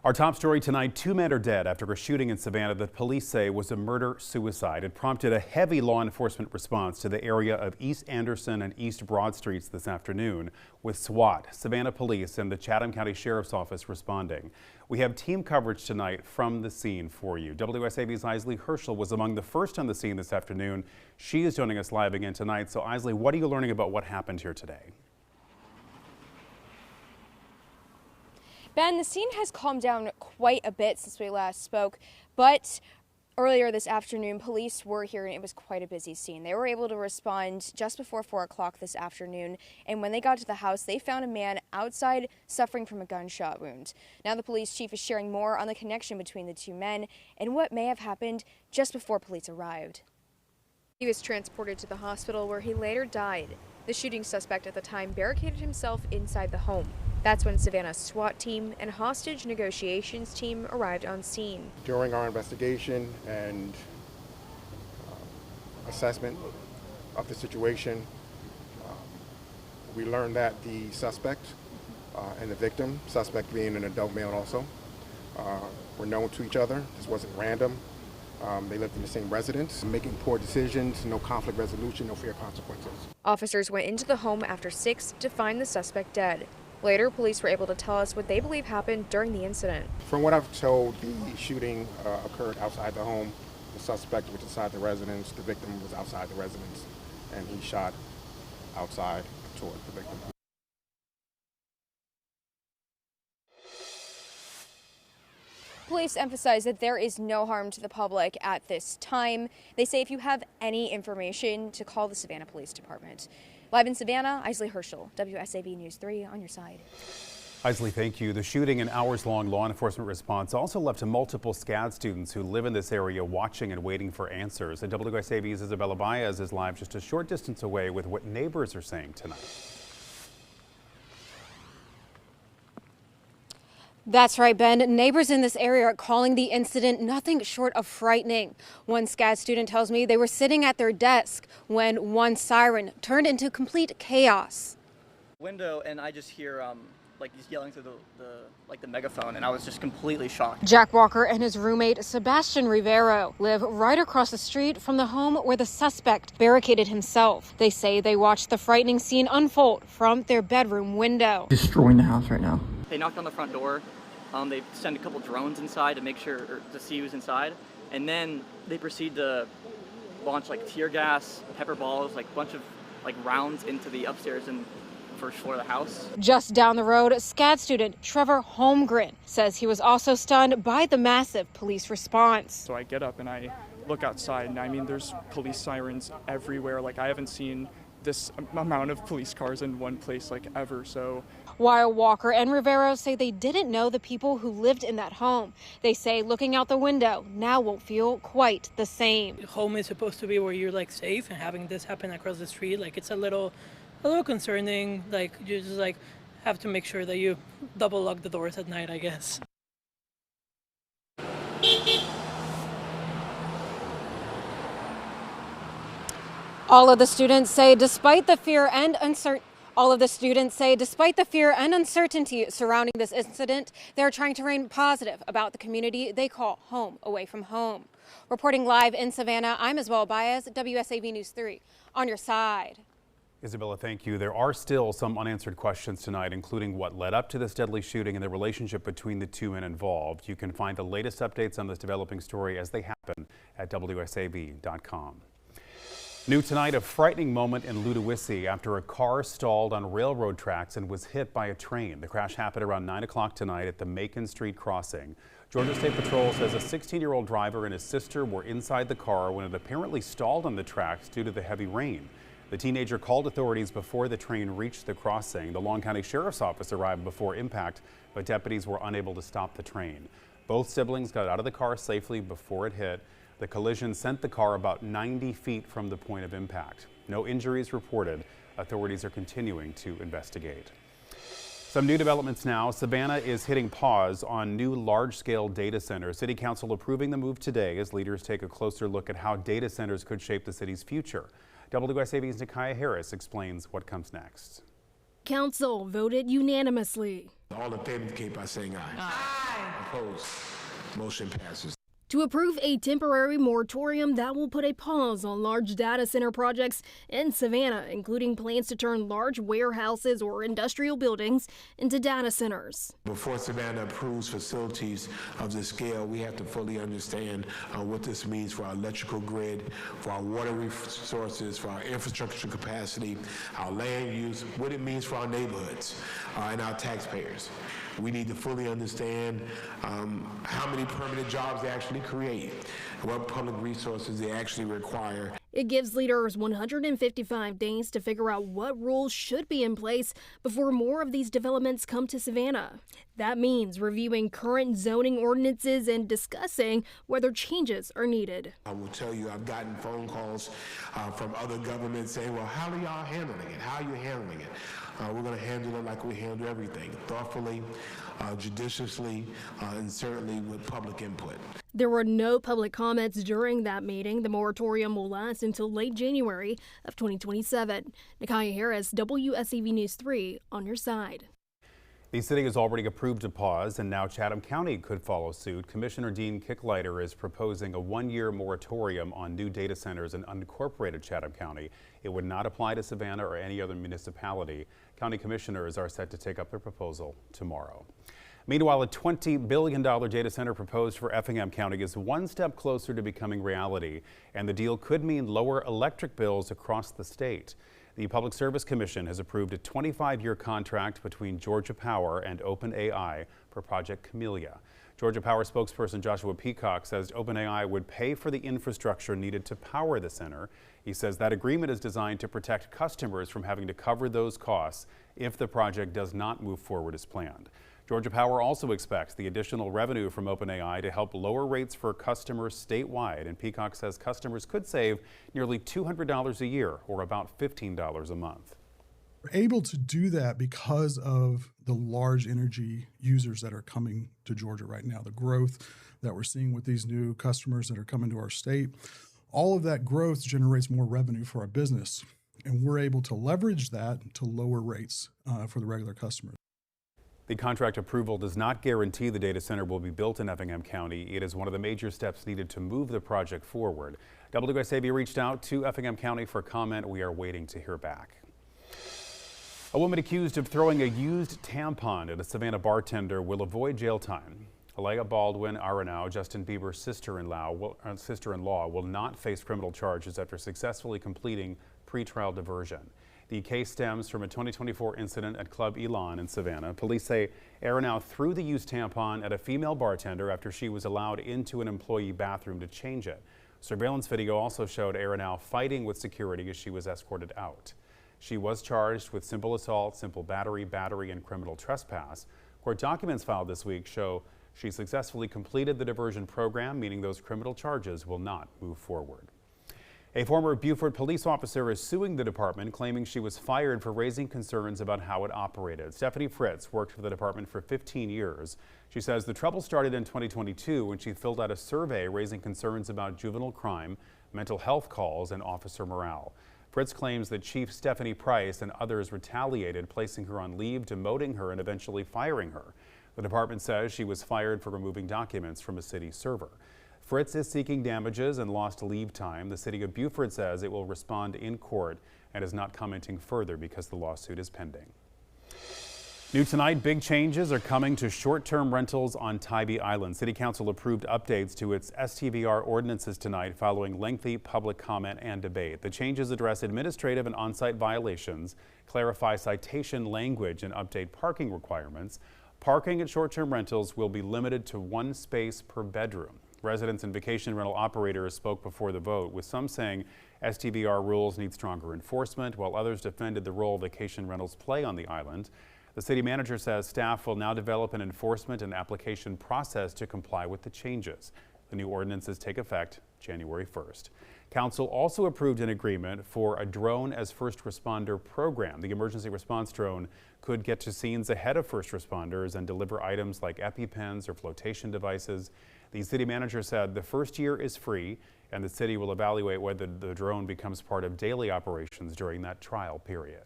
Our top story tonight, 2 men are dead after a shooting in Savannah that police say was a murder-suicide. It prompted a heavy law enforcement response to the area of East Anderson and East Broad Streets this afternoon, with SWAT, Savannah Police, and the Chatham County Sheriff's Office responding. We have team coverage tonight from the scene for you. WSAV's Isley Herschel was among the first on the scene this afternoon. She is joining us live again tonight. So Isley, what are you learning about what happened here today? Ben, the scene has calmed down quite a bit since we last spoke, but earlier this afternoon, police were here and it was quite a busy scene. They were able to respond just before 4 o'clock this afternoon, and when they got to the house, they found a man outside suffering from a gunshot wound. Now the police chief is sharing more on the connection between the two men and what may have happened just before police arrived. He was transported to the hospital where he later died. The shooting suspect at the time barricaded himself inside the home. That's when Savannah's SWAT team and hostage negotiations team arrived on scene. During our investigation and assessment of the situation, we learned that the suspect and the victim, suspect being an adult male also, were known to each other. This wasn't random. They lived in the same residence, making poor decisions, no conflict resolution, no fear of consequences. Officers went into the home after 6 to find the suspect dead. Later, police were able to tell us what they believe happened during the incident. From what I've told, the shooting occurred outside the home. The suspect was inside the residence. The victim was outside the residence, and he shot outside toward the victim. Police emphasize that there is no harm to the public at this time. They say if you have any information, to call the Savannah Police Department. Live in Savannah, Isley Herschel, WSAV News 3 on your side. Isley, thank you. The shooting and hours-long law enforcement response also left multiple SCAD students who live in this area watching and waiting for answers. And WSAV's Isabella Baez is live just a short distance away with what neighbors are saying tonight. That's right, Ben. Neighbors in this area are calling the incident nothing short of frightening. One SCAD student tells me they were sitting at their desk when one siren turned into complete chaos. Window, and I just hear like he's yelling through the megaphone, and I was just completely shocked. Jack Walker and his roommate Sebastian Rivero live right across the street from the home where the suspect barricaded himself. They say they watched the frightening scene unfold from their bedroom window. Destroying the house right now. They knocked on the front door. They sent a couple drones inside to make sure, or to see who's inside, and then they proceed to launch like tear gas, pepper balls, like a bunch of like rounds into the upstairs and first floor of the house. Just down the road, SCAD student Trevor Holmgren says he was also stunned by the massive police response. So I get up and I look outside, and I mean, there's police sirens everywhere. Like, I haven't seen this amount of police cars in one place like ever. So while Walker and Rivero say they didn't know the people who lived in that home, they say looking out the window now won't feel quite the same. Home is supposed to be where you're like safe, and having this happen across the street, like it's a little concerning. Like you just like have to make sure that you double lock the doors at night, I guess. All of the students say despite the fear and uncertainty surrounding this incident, they're trying to remain positive about the community they call home away from home. Reporting live in Savannah, I'm Isabella Baez, WSAV News 3 on your side. Isabella, thank you. There are still some unanswered questions tonight, including what led up to this deadly shooting and the relationship between the two men involved. You can find the latest updates on this developing story as they happen at WSAV.com. New tonight, a frightening moment in Ludowici after a car stalled on railroad tracks and was hit by a train. The crash happened around 9 o'clock tonight at the Macon Street crossing. Georgia State Patrol says a 16-year-old driver and his sister were inside the car when it apparently stalled on the tracks due to the heavy rain. The teenager called authorities before the train reached the crossing. The Long County Sheriff's Office arrived before impact, but deputies were unable to stop the train. Both siblings got out of the car safely before it hit. The collision sent the car about 90 feet from the point of impact. No injuries reported. Authorities are continuing to investigate. Some new developments now. Savannah is hitting pause on new large-scale data centers. City Council approving the move today as leaders take a closer look at how data centers could shape the city's future. WSAV's Nikiah Harris explains what comes next. Council voted unanimously. All in favor indicate by saying aye. Aye. Opposed? Motion passes. To approve a temporary moratorium that will put a pause on large data center projects in Savannah, including plans to turn large warehouses or industrial buildings into data centers. Before Savannah approves facilities of this scale, we have to fully understand what this means for our electrical grid, for our water resources, for our infrastructure capacity, our land use, what it means for our neighborhoods and our taxpayers. We need to fully understand how many permanent jobs they actually create, what public resources they actually require. It gives leaders 155 days to figure out what rules should be in place before more of these developments come to Savannah. That means reviewing current zoning ordinances and discussing whether changes are needed. I will tell you, I've gotten phone calls from other governments saying, well, how are y'all handling it? How are you handling it? We're going to handle it like we handle everything, thoughtfully, judiciously, and certainly with public input. There were no public comments during that meeting. The moratorium will last until late January of 2027. Nakaya Harris, WSAV News 3, on your side. The city has already approved a pause, and now Chatham County could follow suit. Commissioner Dean Kicklighter is proposing a one-year moratorium on new data centers in unincorporated Chatham County. It would not apply to Savannah or any other municipality. County commissioners are set to take up their proposal tomorrow. Meanwhile, a $20 billion data center proposed for Effingham County is one step closer to becoming reality, and the deal could mean lower electric bills across the state. The Public Service Commission has approved a 25-year contract between Georgia Power and OpenAI for Project Camellia. Georgia Power spokesperson Joshua Peacock says OpenAI would pay for the infrastructure needed to power the center. He says that agreement is designed to protect customers from having to cover those costs if the project does not move forward as planned. Georgia Power also expects the additional revenue from OpenAI to help lower rates for customers statewide, and Peacock says customers could save nearly $200 a year, or about $15 a month. We're able to do that because of the large energy users that are coming to Georgia right now, the growth that we're seeing with these new customers that are coming to our state. All of that growth generates more revenue for our business, and we're able to leverage that to lower rates for the regular customers. The contract approval does not guarantee the data center will be built in Effingham County. It is one of the major steps needed to move the project forward. WSAV reached out to Effingham County for comment. We are waiting to hear back. A woman accused of throwing a used tampon at a Savannah bartender will avoid jail time. Alea Baldwin Arenau, Justin Bieber's sister-in-law, will not face criminal charges after successfully completing pretrial diversion. The case stems from a 2024 incident at Club Elan in Savannah. Police say Arenau threw the used tampon at a female bartender after she was allowed into an employee bathroom to change it. Surveillance video also showed Arenau fighting with security as she was escorted out. She was charged with simple assault, simple battery, and criminal trespass. Court documents filed this week show she successfully completed the diversion program, meaning those criminal charges will not move forward. A former Beaufort police officer is suing the department, claiming she was fired for raising concerns about how it operated. Stephanie Fritz worked for the department for 15 years. She says the trouble started in 2022 when she filled out a survey raising concerns about juvenile crime, mental health calls, and officer morale. Fritz claims that Chief Stephanie Price and others retaliated, placing her on leave, demoting her, and eventually firing her. The department says she was fired for removing documents from a city server. Fritz is seeking damages and lost leave time. The city of Beaufort says it will respond in court and is not commenting further because the lawsuit is pending. New tonight, big changes are coming to short-term rentals on Tybee Island. City Council approved updates to its STVR ordinances tonight following lengthy public comment and debate. The changes address administrative and on-site violations, clarify citation language, and update parking requirements. Parking at short-term rentals will be limited to one space per bedroom. Residents and vacation rental operators spoke before the vote, with some saying STVR rules need stronger enforcement, while others defended the role vacation rentals play on the island. The city manager says staff will now develop an enforcement and application process to comply with the changes. The new ordinances take effect January 1st. Council also approved an agreement for a drone as first responder program. The emergency response drone could get to scenes ahead of first responders and deliver items like EpiPens or flotation devices. The city manager said the first year is free, and the city will evaluate whether the drone becomes part of daily operations during that trial period.